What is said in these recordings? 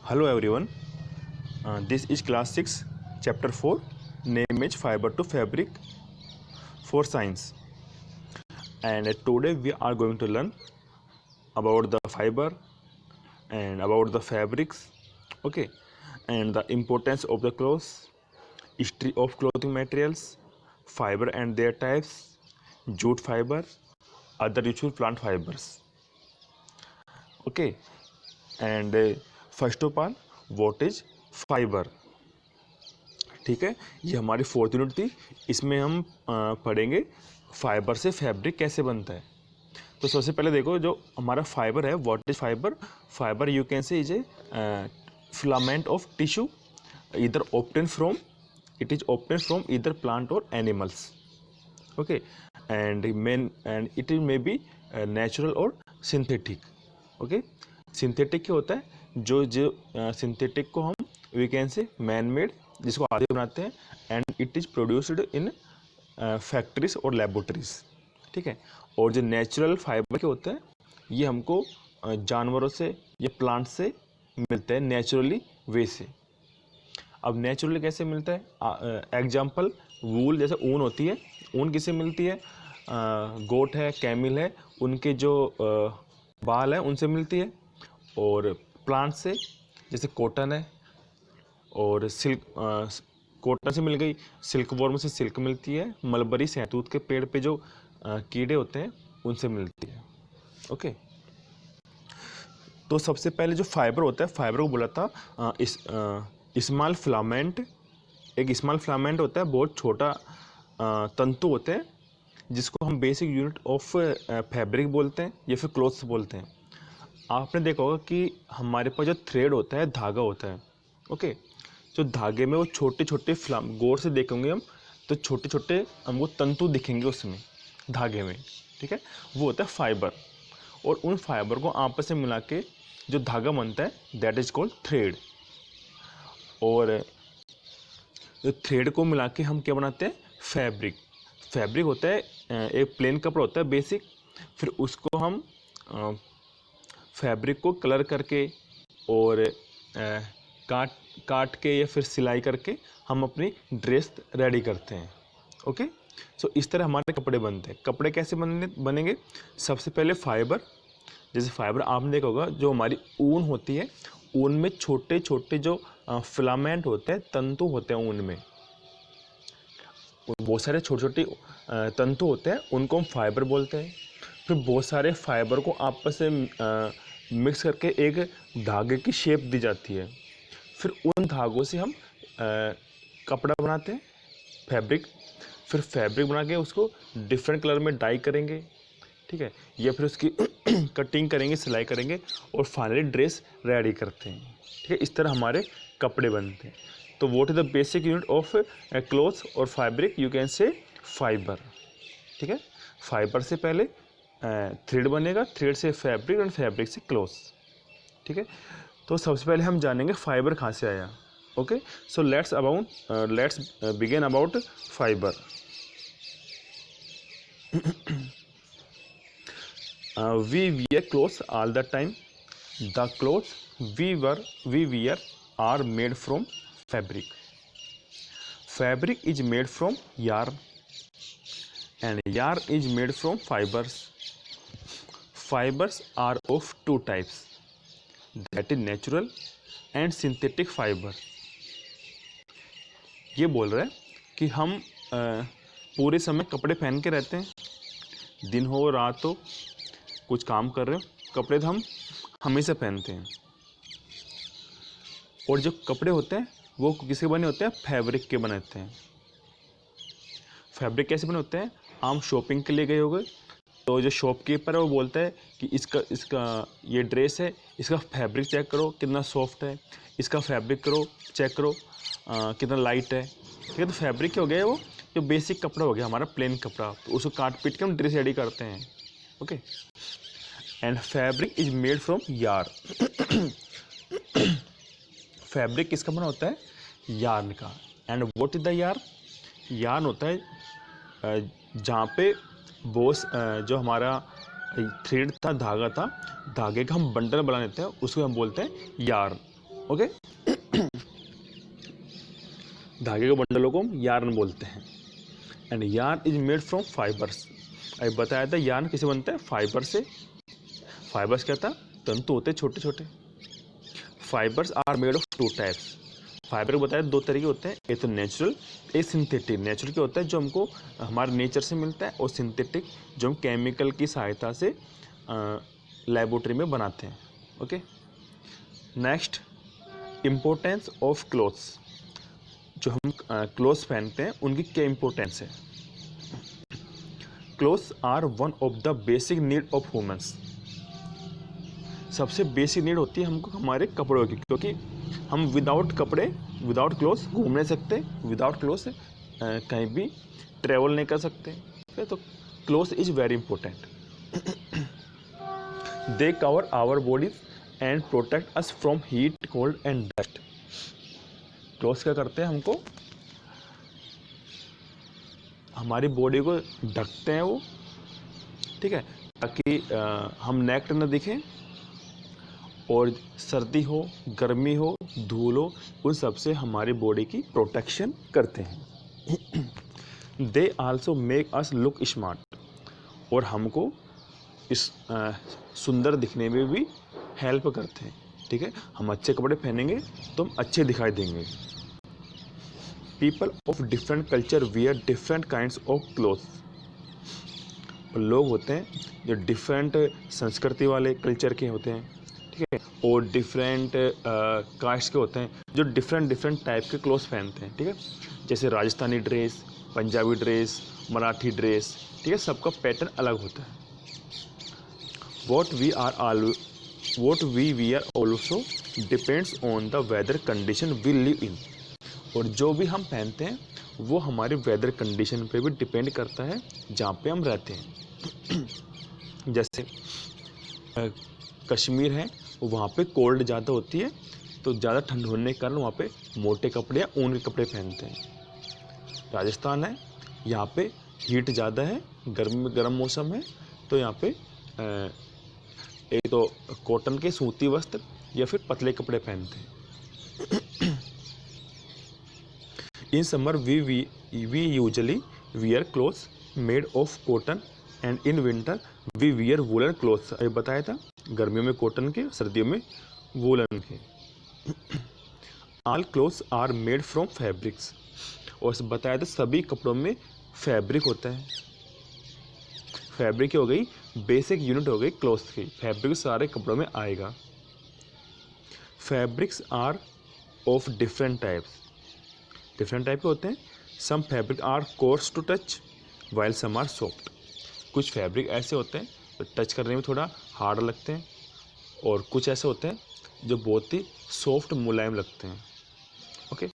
Hello everyone, this is class 6 chapter 4 name is fiber to fabric for science, and today we are going to learn about the fiber and about the fabrics, okay, and the importance of the clothes, history of clothing materials, fiber and their types, jute fiber, other useful plant fibers, okay, and first of all what is fiber. ठीक है, ये हमारी 4th unit थी। इसमें हम पढ़ेंगे fibre से fabric कैसे बनता है। तो सबसे पहले देखो, जो हमारा फाइबर है, what is fibre. Fibre you can say is a filament of tissue either obtain from either plant or animals, okay, and it may be natural or synthetic. Okay, synthetic क्या होता है, जो सिंथेटिक को हम we can say man made, जिसको आधे बनाते हैं, and it is produced in factories और लेबोरेटरीज। ठीक है, और जो नेचुरल फाइबर के होते हैं ये हमको जानवरों से या प्लांट से मिलते हैं नेचुरली वे से। अब नेचुरली कैसे मिलता है, एग्जाम्पल वूल, जैसे ऊन होती है, ऊन किससे मिलती है, गोट है, कैमिल है, उनके जो बाल है उनसे मिलती है। और प्लांट से जैसे कॉटन है, और सिल्क, कॉटन से मिल गई, सिल्क वॉर्म से सिल्क मिलती है, मलबरी सहतूत के पेड़ पे जो कीड़े होते हैं उनसे मिलती है। ओके, तो सबसे पहले जो फाइबर होता है, फाइबर को बोला था स्मॉल फिलामेंट। एक स्मॉल फिलामेंट होता है, बहुत छोटा तंतु होते हैं, जिसको हम बेसिक यूनिट ऑफ फैब्रिक बोलते हैं या फिर क्लॉथ्स बोलते हैं। आपने देखा होगा कि हमारे पास जो थ्रेड होता है, धागा होता है, ओके, जो धागे में वो छोटे छोटे गौर से देखेंगे हम तो छोटे छोटे हमको तंतु दिखेंगे उसमें, धागे में। ठीक है, वो होता है फाइबर, और उन फाइबर को आपस में मिला के जो धागा बनता है दैट इज कॉल्ड थ्रेड। और जो थ्रेड को मिला के हम क्या बनाते हैं, फैब्रिक। फैब्रिक होता है एक प्लेन कपड़ा होता है बेसिक, फिर उसको हम फैब्रिक को कलर करके और काट के या फिर सिलाई करके हम अपनी ड्रेस रेडी करते हैं। ओके, सो इस तरह हमारे कपड़े बनते हैं। कपड़े कैसे बनेंगे, सबसे पहले फाइबर, जैसे फाइबर आपने देखा होगा, जो हमारी ऊन होती है, ऊन में छोटे छोटे जो फिलामेंट होते हैं, तंतु होते हैं ऊन में, बहुत सारे छोटे छोटे तंतु होते हैं, उनको हम फाइबर बोलते हैं। फिर बहुत सारे फाइबर को आपस में मिक्स करके एक धागे की शेप दी जाती है, फिर उन धागों से हम कपड़ा बनाते हैं, फैब्रिक। फिर फैब्रिक बना के उसको डिफरेंट कलर में डाई करेंगे, ठीक है, या फिर उसकी कटिंग करेंगे, सिलाई करेंगे, और फाइनली ड्रेस रेडी करते हैं। ठीक है, इस तरह हमारे कपड़े बनते हैं। तो what is the basic unit of clothes और fabric, you can say fibre. ठीक है, फाइबर से पहले थ्रेड बनेगा, थ्रेड से फैब्रिक, और फैब्रिक से क्लॉथ्स। ठीक है, तो सबसे पहले हम जानेंगे फाइबर कहाँ से आया। Okay, so let's begin about fibre. We wear clothes all the time, the clothes we wear are made from fabric. Fabric is made from yarn, and yarn is made from fibers. Fibers are of two types, that is natural and synthetic fiber. ये बोल रहा है कि हम पूरे समय कपड़े पहन के रहते हैं, दिन हो रात हो, कुछ काम कर रहे हो, कपड़े तो हम हमेशा पहनते हैं। और जो कपड़े होते हैं वो किसके बने होते हैं, फैब्रिक के बने होते हैं। फैब्रिक कैसे बने होते हैं, आप शॉपिंग के लिए गए होंगे, तो जो शॉपकीपर है वो बोलता है कि इसका ये ड्रेस है, इसका फैब्रिक चेक करो कितना सॉफ्ट है, इसका फैब्रिक चेक करो कितना लाइट है। ठीक है, तो फैब्रिक क्या हो गया, वो जो बेसिक कपड़ा हो गया हमारा, प्लेन कपड़ा, तो उसको काट पीट के हम ड्रेस रेडी करते हैं। Okay, and fabric is made from yarn। Fabric किसका बना होता है, यार्न का। And what is the yarn, yarn होता है जहाँ पे बोस जो हमारा थ्रेड था, धागा था, धागे का हम बंडल बना लेते हैं, उसको हम बोलते हैं यार्न। ओके। धागे के बंडलों को हम यार्न बोलते हैं। And yarn is made from fibres. अभी बताया था यार्न किसे बनता है, फाइबर से। फाइबर्स क्या था, तंतु होते हैं छोटे छोटे। Fibres are made of two types. Fibre को बताया दो तरीके होते हैं, एक तो नेचुरल, एक सिंथेटिक। नेचुरल क्या होता है, जो हमको हमारे नेचर से मिलता है, और सिंथेटिक जो हम केमिकल की सहायता से लेबोरेटरी में बनाते हैं। Okay. Next, importance of clothes. जो हम क्लोथ्स पहनते हैं उनकी क्या इम्पोर्टेंस है। Clothes are one of the basic need of humans. सबसे बेसिक नीड होती है हमको हमारे कपड़ों की, क्योंकि हम विदाउट कपड़े, विदाउट क्लोथ्स घूम नहीं सकते, विदाउट क्लोथ्स कहीं भी ट्रेवल नहीं कर सकते। तो clothes is very important. They cover our bodies and protect us from heat, cold and dust. Clothes क्या करते हैं, हमको हमारी बॉडी को ढकते हैं वो, ठीक है, ताकि हम नेक्ड न दिखें, और सर्दी हो, गर्मी हो, धूल हो, उन सब से हमारी बॉडी की प्रोटेक्शन करते हैं। They also make us look smart. और हमको इस सुंदर दिखने में भी हेल्प करते हैं, ठीक है। हम अच्छे कपड़े पहनेंगे तो हम अच्छे दिखाई देंगे। People of different culture wear different kinds of clothes. लोग होते हैं जो डिफरेंट संस्कृति वाले कल्चर के होते हैं, ठीक है, और डिफरेंट कास्ट के होते हैं, जो डिफरेंट डिफरेंट टाइप के क्लोथ्स पहनते हैं, ठीक है। जैसे Rajasthani dress, Punjabi dress, Marathi dress, ठीक है, सबका पैटर्न अलग होता है। What we wear also depends on the weather condition we live in. और जो भी हम पहनते हैं वो हमारे वेदर कंडीशन पे भी डिपेंड करता है जहाँ पे हम रहते हैं। जैसे कश्मीर है, वहाँ पे कोल्ड ज़्यादा होती है, तो ज़्यादा ठंड होने के कारण वहाँ पे मोटे कपड़े या ऊन के कपड़े पहनते हैं। राजस्थान है, यहाँ पे हीट ज़्यादा है, गर्म मौसम है, तो यहाँ पे एक तो कॉटन के सूती वस्त्र या फिर पतले कपड़े पहनते हैं। In summer we usually wear clothes made of cotton and in winter we wear woollen clothes. अभी बताया था, गर्मियों में कॉटन के, सर्दियों में वूलन के। All clothes are made from fabrics. और बताया था सभी कपड़ों में फैब्रिक होता है। फैब्रिक हो गई बेसिक यूनिट हो गई क्लोथ्स की, फैब्रिक सारे कपड़ों में आएगा। Fabrics are of different types. Different type के होते हैं। Some fabric are coarse to touch while some are soft. कुछ फैब्रिक ऐसे होते हैं जो टच करने में थोड़ा हार्ड लगते हैं, और कुछ ऐसे होते हैं जो बहुत ही सॉफ्ट मुलायम लगते हैं। Okay.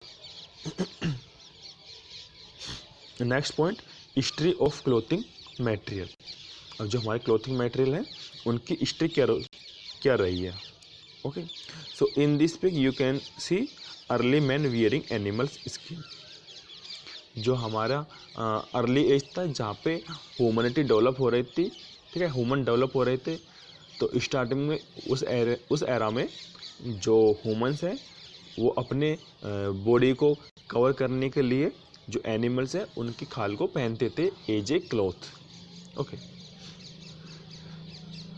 Next point, history of clothing material. अब जो हमारे क्लोथिंग मटेरियल हैं उनकी हिस्ट्री क्या रही है। Okay, so in this pic you can see early man wearing animals skin. जो हमारा अर्ली एज था जहाँ पे ह्यूमनिटी डेवलप हो रही थी, ठीक है, ह्यूमन डेवलप हो रहे थे, तो स्टार्टिंग में उस एरा में जो ह्यूमंस हैं वो अपने बॉडी को कवर करने के लिए जो एनिमल्स हैं उनकी खाल को पहनते थे as a cloth. Okay,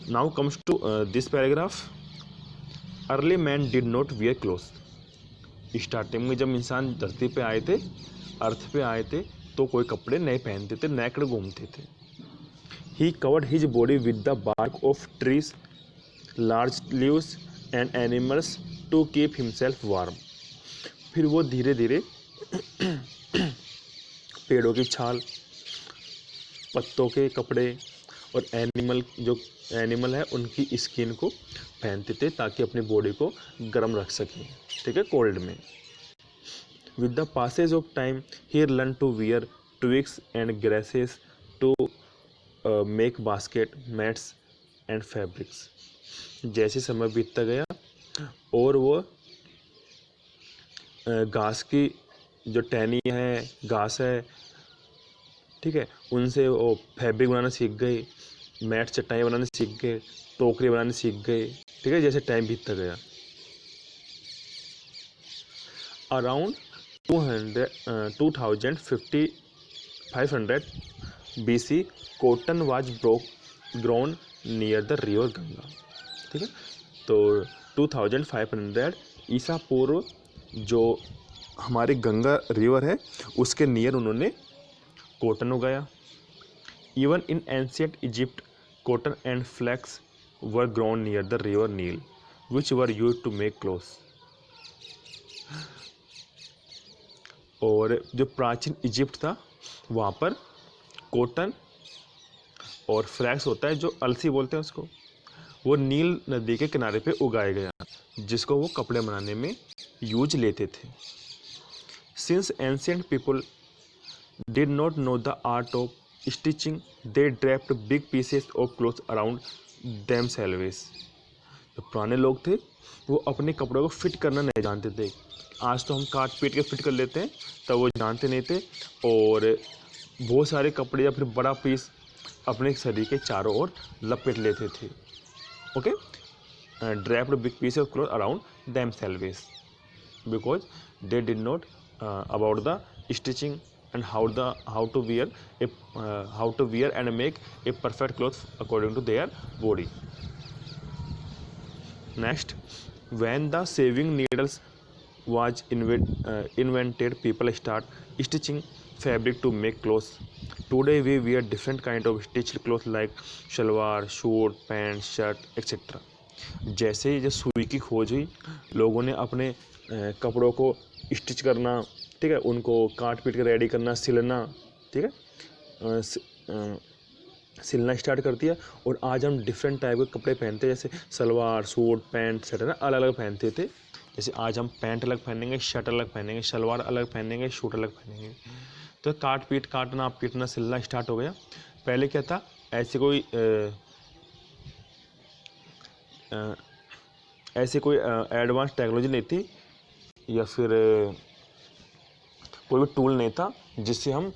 now comes to this paragraph. Early man did not wear clothes. Starting में जब इंसान धरती पे आए थे, अर्थ पे आए थे, तो कोई कपड़े नहीं पहनते थे, नेकड घूमते थे। He covered his body with the bark of trees, large leaves and animals to keep himself warm. फिर वो धीरे धीरे पेड़ों की छाल, पत्तों के कपड़े और एनिमल है उनकी स्किन को पहनते थे ताकि अपनी बॉडी को गर्म रख सकें, ठीक है, कोल्ड में। With the passage of time he learn to wear twigs and grasses to make basket, mats and fabrics. जैसे समय बीतता गया और वो घास की जो टहनियाँ है, घास है, ठीक है, उनसे वो फैब्रिक बनाना सीख गए, मैट चटाइयाँ बनाने सीख गए, टोकरी बनाने सीख गए, ठीक है, जैसे टाइम बीतता गया। Around 2500 BC, cotton was grown near the river Ganga. ठीक है, तो 2500 ईसा पूर्व जो हमारी गंगा रिवर है उसके नियर उन्होंने कॉटन उगाया। Even in ancient Egypt cotton and flax were grown near the river Nile which were use to make clothes. और जो प्राचीन इजिप्ट था वहाँ पर कॉटन और फ्लैक्स होता है, जो अलसी बोलते हैं उसको, वो नील नदी के किनारे पे उगाया गया, जिसको वो कपड़े बनाने में यूज लेते थे। Since ancient people did not know the art of stitching, they draped big pieces of cloth around themselves. जो पुराने लोग थे वो अपने कपड़ों को फिट करना नहीं जानते थे। आज तो हम काट पीट के फिट कर लेते हैं, तब वो जानते नहीं थे, और बहुत सारे कपड़े या फिर बड़ा पीस अपने शरीर के चारों ओर लपेट लेते थे। Okay, draped big piece of cloth around themselves because they did not about the stitching and how to wear and make a perfect cloth according to their body. Next, when the sewing needles was invented, people start stitching fabric to make clothes. Today we wear different kind of stitched clothes like shalwar, suit, pant, shirt, etc. जैसे ही जब सुई की खोज हुई, लोगों ने अपने कपड़ों को स्टिच करना, ठीक है, उनको काट पीट के रेडी करना, सिलना, ठीक है, सिलना स्टार्ट कर दिया। और आज हम डिफरेंट टाइप के कपड़े पहनते हैं, जैसे सलवार, सूट, पैंट, शर्ट, है ना, अलग अलग पहनते थे। जैसे आज हम पैंट अलग पहनेंगे, शर्ट अलग पहनेंगे, सलवार अलग पहनेंगे, सूट अलग पहनेंगे। तो काट पीट, काटना पीटना, सिलना स्टार्ट हो गया। पहले क्या था, ऐसी कोई एडवांस टेक्नोलॉजी नहीं थी, या फिर कोई भी टूल नहीं था जिससे हम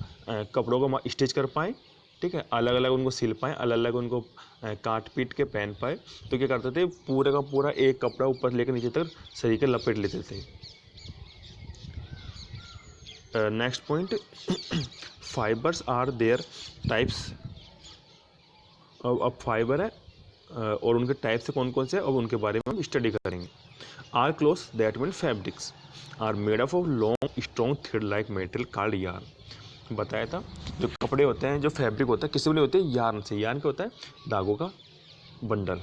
कपड़ों को स्टिच कर पाएँ, ठीक है, अलग अलग उनको सिल पाएँ, अलग अलग उनको काट पीट के पहन पाए। तो क्या करते थे, पूरे का पूरा एक कपड़ा ऊपर लेकर नीचे तक शरीर के लपेट लेते थे। Next point, fibres are there types. अब फाइबर है और उनके टाइप से कौन कौन से, अब उनके बारे में हम स्टडी करेंगे। Our clothes that mean fabrics are made up of long strong thread like metal called yarn. बताया था, जो कपड़े होते हैं, जो फैब्रिक होता है, किसी बने होते हैं यार्न से। यार्न क्या होता है, धागों का बंडल।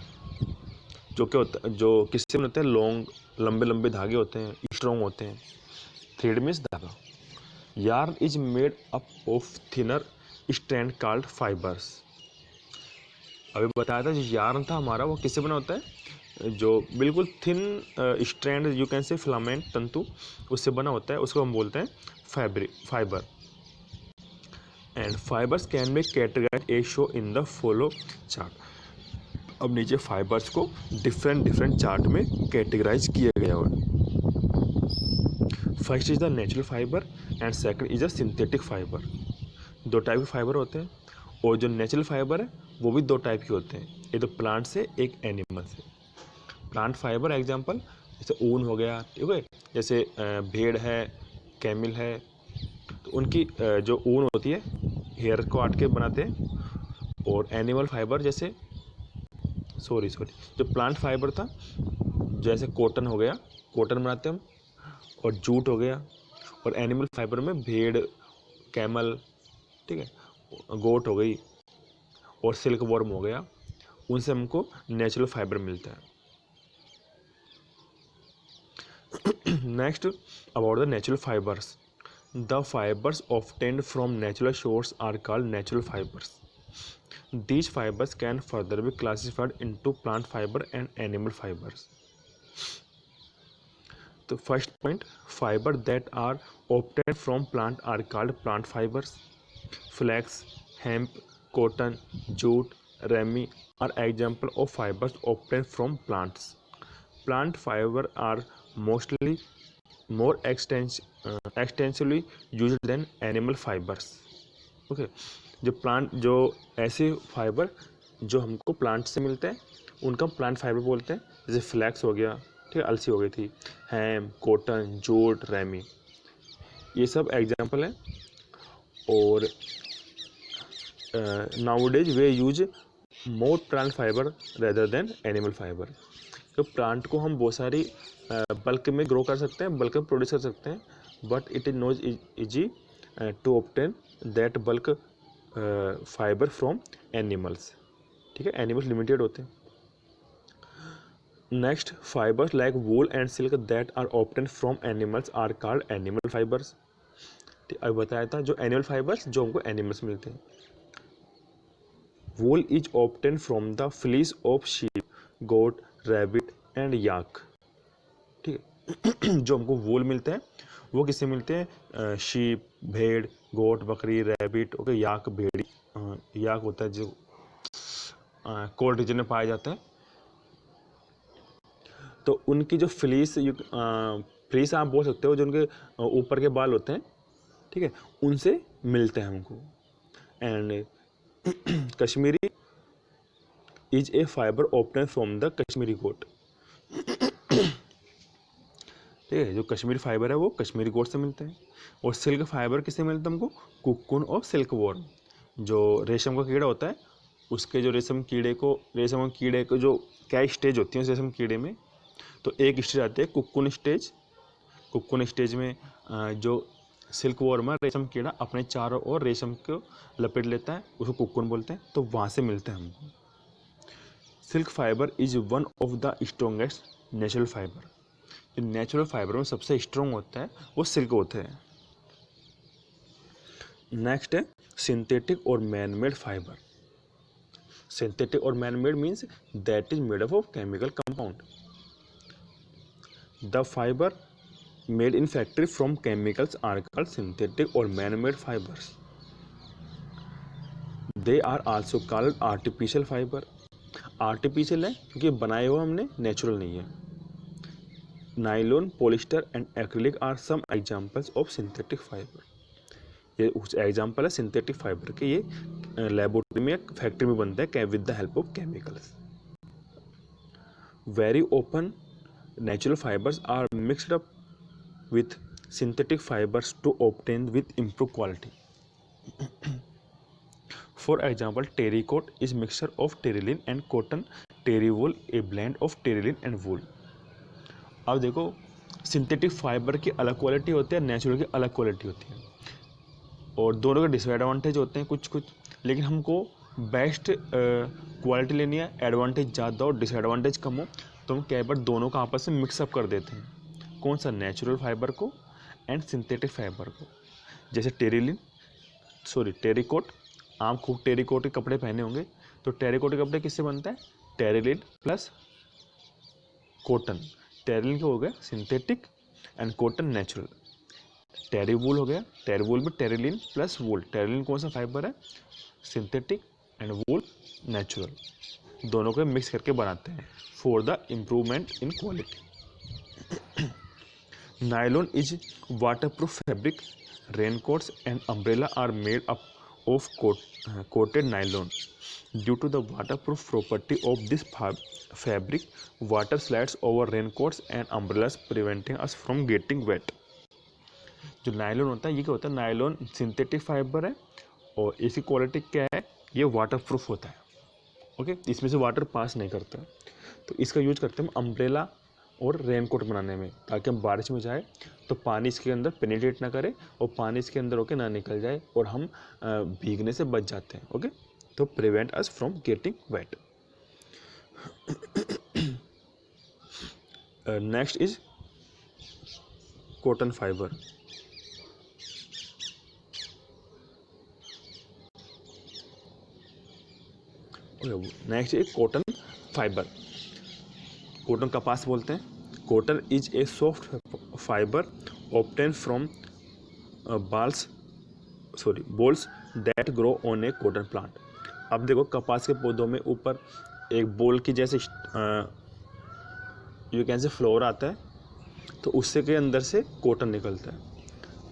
जो क्या होता है, जो किससे बने होते हैं, लॉन्ग लंबे लंबे धागे होते हैं, स्ट्रॉन्ग होते हैं। थ्रेड मीन्स धागा। Yarn is made up of thinner strand called fibres. अभी बताया था, जो यार्न था हमारा, वो किससे बना होता है, जो बिल्कुल थिन स्ट्रैंड, यू कैन से फिलामेंट, तंतु, उससे बना होता है, उसको हम बोलते हैं fibre. And fibres can be categorised A show in the follow chart. अब नीचे फाइबर्स को डिफरेंट चार्ट में कैटेगराइज किया गया है। First is the natural fibre and second is the synthetic fibre. दो टाइप के फाइबर होते हैं, और जो नेचुरल फाइबर है वो भी दो टाइप के होते हैं, एक तो प्लांट से, एक एनिमल से। प्लांट फाइबर एग्जांपल जैसे ऊन हो गया, ठीक है, जैसे भेड़ है, कैमिल है, तो उनकी जो ऊन होती है हेयर को काट के बनाते हैं। और एनिमल फाइबर जैसे जो प्लांट फाइबर था, जैसे कॉटन हो गया, कॉटन बनाते हैं हम, और जूट हो गया। और एनिमल फाइबर में भेड़, कैमल, ठीक है, गोट हो गई, और सिल्क वर्म हो गया, उनसे हमको नेचुरल फाइबर मिलता है। Next, about the natural fibres. The fibres obtained from natural sources are called natural fibers. These fibers can further be classified into plant fiber and animal fibers. The first point, fiber that are obtained from plant are called plant fibers. Flax, hemp, cotton, jute, rami are example of fibers obtained from plants. Plant fiber are mostly more extensively used than animal fibers. Okay, जो ऐसे fibre जो हमको plant से मिलते हैं, उनका plant fibre बोलते हैं। जैसे फ्लैक्स हो गया, ठीक है, अलसी हो गई थी, हैम, कॉटन, जूट, रेमी, ये सब एग्जाम्पल हैं। और nowadays we use more plant fibre rather than animal fibre. तो प्लांट को हम बहुत सारी बल्क में ग्रो कर सकते हैं, बल्क में प्रोड्यूस कर सकते हैं, but it is not easy to obtain that bulk fibre from animals. ठीक है, एनिमल्स लिमिटेड होते हैं। Next, fibres like wool and silk that are obtain from animals are called animal fibres. अब बताया था जो एनिमल फाइबर्स जो हमको एनिमल्स मिलते हैं। Wool is obtain from the fleece of sheep, goat, rabbit and yak. ठीक है जो हमको वूल मिलते हैं वो किससे मिलते हैं? शीप, भेड़, गोट, बकरी, रैबिट, ओके, याक, भेड़ी, याक होता है जो कोल्ड रीजन में पाया जाता है। तो उनकी जो फ्लीस, फ्लीस आप बोल सकते हो, जो उनके ऊपर के बाल होते हैं, ठीक है, उनसे मिलते हैं हमको। And Kashmiri is a fibre obtain from the Kashmiri goat. ठीक है, जो कश्मीरी फाइबर है वो कश्मीरी गोट से मिलते हैं। और सिल्क फाइबर किससे मिलता है हमको? कुकुन और सिल्क वॉर्म। जो रेशम का कीड़ा होता है उसके जो रेशम कीड़े को जो क्या स्टेज होती है उस रेशम कीड़े में, तो एक स्टेज आती है कुकुन स्टेज। कुकुन स्टेज में जो सिल्क वॉर्म है, रेशम कीड़ा अपने चारों ओर रेशम को लपेट लेता है, उसको कुकुन बोलते हैं, तो वहाँ से मिलते हैं हमको। Silk fibre is one of the strongest natural fibre. जो नेचुरल फाइबर में सबसे स्ट्रॉन्ग होता है वो सिल्क होते हैं। नेक्स्ट है सिंथेटिक और मैन मेड फाइबर। सिंथेटिक और man made means that is made up of chemical compound. The fibre made in factory from chemicals are called synthetic और man made fibres. They are also called artificial fibre. Artificial है क्योंकि बनाए हुआ हमने, natural नहीं है। Nylon, polyester and acrylic are some examples of synthetic fibre. ये कुछ एग्जांपल है सिंथेटिक फाइबर के। ये लेबोरेटरी में, फैक्ट्री में बनता है with the help of chemicals. Very often natural fibres are mixed up with synthetic fibers to obtain with improved quality. For example, terry coat is mixture of terryline and cotton, terry wool a blend of terryline and wool. अब देखो, synthetic fibre की अलग quality होती है, natural की अलग quality होती है, और दोनों के डिसएडवांटेज होते हैं कुछ कुछ। लेकिन हमको बेस्ट क्वालिटी लेनी है, एडवांटेज ज़्यादा और डिसएडवांटेज कम हो, तो हम कई बार दोनों का आपस में मिक्सअप कर देते हैं। कौन सा? नेचुरल फाइबर को एंड सिंथेटिक फाइबर को। जैसे टेरिकोट, आप खूब टेरिकोट के कपड़े पहने होंगे, तो टेरिकोट के कपड़े किससे बनता है? Terylene plus cotton. टेरिलिन क्या हो गया? Synthetic, and cotton natural. Terry wool हो गया, टेरी वूल में टेरिलिन प्लस वूल। टेरिलिन कौन सा फाइबर है? Synthetic, and wool natural. दोनों को मिक्स करके बनाते हैं for the improvement in quality. Nylon is waterproof fabric. Raincoats and umbrella are made up of coated nylon. Due to the waterproof property of this fabric, water slides over raincoats and umbrellas, preventing us from getting wet. जो nylon होता है, ये क्या होता है? Nylon synthetic fibre है और इसकी क्वालिटी क्या है? ये वाटरप्रूफ होता है। ओके, इसमें से वाटर पास नहीं करता, तो इसका यूज करते हैं हम अम्ब्रेला और रेनकोट बनाने में, ताकि हम बारिश में जाए तो पानी इसके अंदर पेनिट्रेट ना करे और पानी इसके अंदर होके ना निकल जाए और हम भीगने से बच जाते हैं। Okay, to prevent us from getting wet. Next is cotton fibre. Next is cotton fibre. Cotton कपास बोलते हैं। Cotton is a soft fibre obtain from bolls that grow on a cotton plant. अब देखो, कपास के पौधों में ऊपर एक बोल की जैसे यू कैन से फ्लोर आता है, तो उससे के अंदर से कॉटन निकलता है।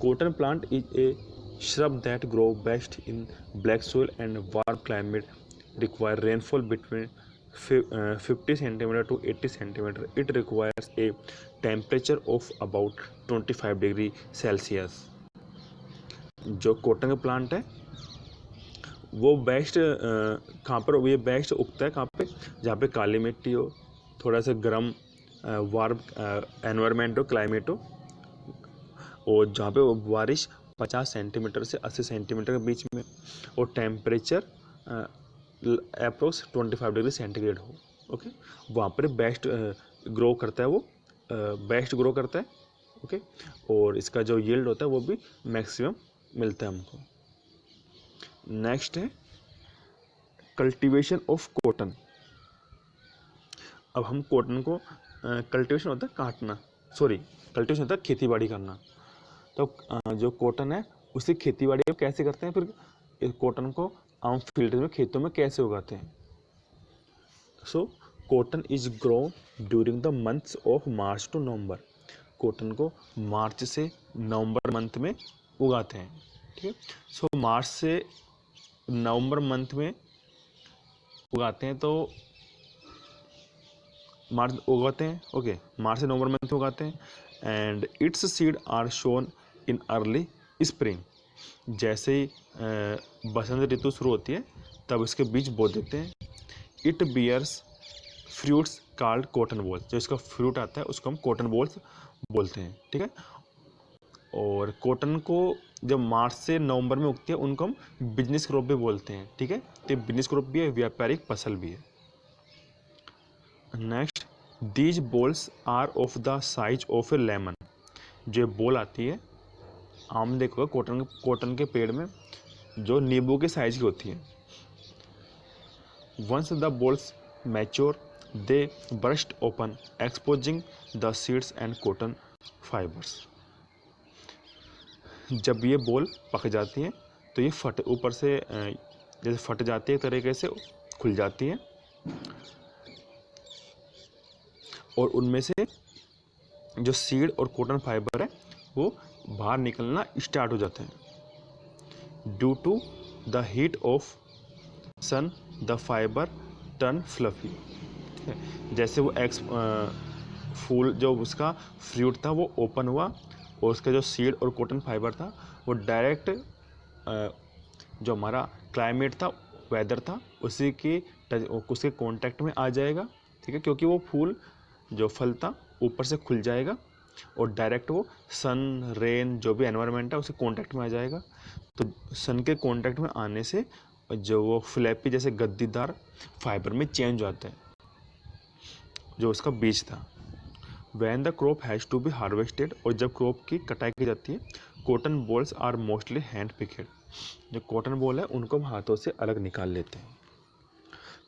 Cotton plant is a shrub that grow best in black soil and warm climate, require rainfall between 50 centimeter to 80 centimeter. It requires a temperature of about 25 degree Celsius. जो कॉटन का प्लांट है वो best कहाँ पर, ये best उगता है कहाँ पे, जहाँ पे काली मिट्टी हो, थोड़ा सा गर्म वार्म एनवायरनमेंट हो, क्लाइमेट हो, और जहाँ पे बारिश 50 सेंटीमीटर से 80 सेंटीमीटर के बीच में, और टेम्परेचर अप्रोक्स 25 डिग्री सेंटीग्रेड हो। ओके, वहाँ पर बेस्ट ग्रो करता है, वो बेस्ट ग्रो करता है। ओके, और इसका जो यील्ड होता है वो भी मैक्सिमम मिलता है हमको। नेक्स्ट है कल्टीवेशन ऑफ कॉटन। अब हम कॉटन को कल्टीवेशन होता है काटना, सॉरी कल्टीवेशन होता है खेती बाड़ी करना। तो जो कॉटन है उसकी खेती बाड़ी कैसे करते हैं, फिर कॉटन को आम फील्ड में, खेतों में कैसे उगाते हैं। So cotton is grown during the months of March two November. Cotton को मार्च से नवंबर मंथ में उगाते हैं। ठीक है, सो मार्च से नवंबर मंथ में उगाते हैं, तो मार्च उगाते हैं। ओके, मार्च से नवंबर मंथ में उगाते हैं। And its seed are sown in early spring. जैसे ही बसंत ऋतु शुरू होती है तब इसके बीज बो देते हैं। It bears fruits called cotton bolls. जो इसका फ्रूट आता है उसको हम कॉटन बॉल्स बोलते हैं। ठीक है, और कॉटन को जब मार्च से नवंबर में उगती है उनको हम बिजनेस क्रॉप भी बोलते हैं। ठीक है, तो बिजनेस क्रॉप भी है, व्यापारिक फसल भी है। Next, these bolls are of the size of a lemon. जो बॉल आती है, आम देखोगे कॉटन के पेड़ में जो नींबू के साइज की होती है। Once the bolls mature they burst open exposing the seeds and cotton fibres. जब ये बॉल पक जाती हैं तो ये ऊपर से जैसे फट जाती है तरीके से खुल जाती है, और उनमें से जो सीड और कॉटन फाइबर है वो बाहर निकलना स्टार्ट हो जाते हैं। Due to the heat of sun the fibre turn fluffy. जैसे वो फूल जो उसका फ्रूट था वो ओपन हुआ, और उसका जो सीड और कॉटन फाइबर था वो डायरेक्ट जो हमारा क्लाइमेट था, वेदर था, उसके कांटेक्ट में आ जाएगा। ठीक है, क्योंकि वो फूल जो फल था ऊपर से खुल जाएगा और डायरेक्ट वो सन, रेन, जो भी एनवायरनमेंट है उसके कांटेक्ट में आ जाएगा। तो सन के कांटेक्ट में आने से जो वो फ्लैपी जैसे गद्दीदार फाइबर में चेंज हो जाता है जो उसका बीज था। When the crop has to be harvested, और जब क्रॉप की कटाई की जाती है, cotton balls are mostly hand picked. जो कॉटन बॉल है उनको हम हाथों से अलग निकाल लेते हैं।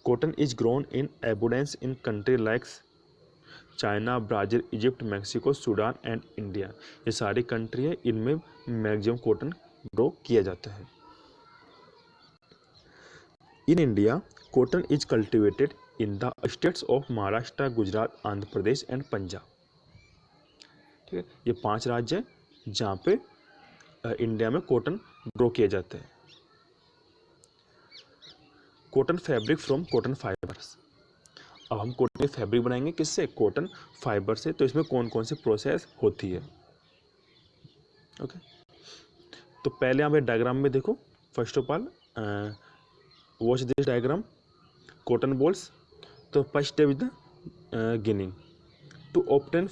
Cotton is grown in एबुडेंस in country likes China, Brazil, Egypt, Mexico, Sudan and India. ये सारी कंट्री है, इनमें मैक्सिमम कॉटन ग्रो किया जाता है। In India cotton is cultivated in the states of Maharashtra, Gujarat, Andhra Pradesh and Punjab. ठीक है, ये 5 राज्य हैं जहाँ पे इंडिया में कॉटन ग्रो किया जाता है। Cotton fabric from cotton fibres. अब हम कॉटन की फैब्रिक बनाएंगे किससे, कॉटन फाइबर से। तो इसमें कौन कौन सी प्रोसेस होती है। ओके, तो पहले आप डायग्राम में देखो। First of all watch this diagram, cotton balls. तो first step is the ginning. To obtain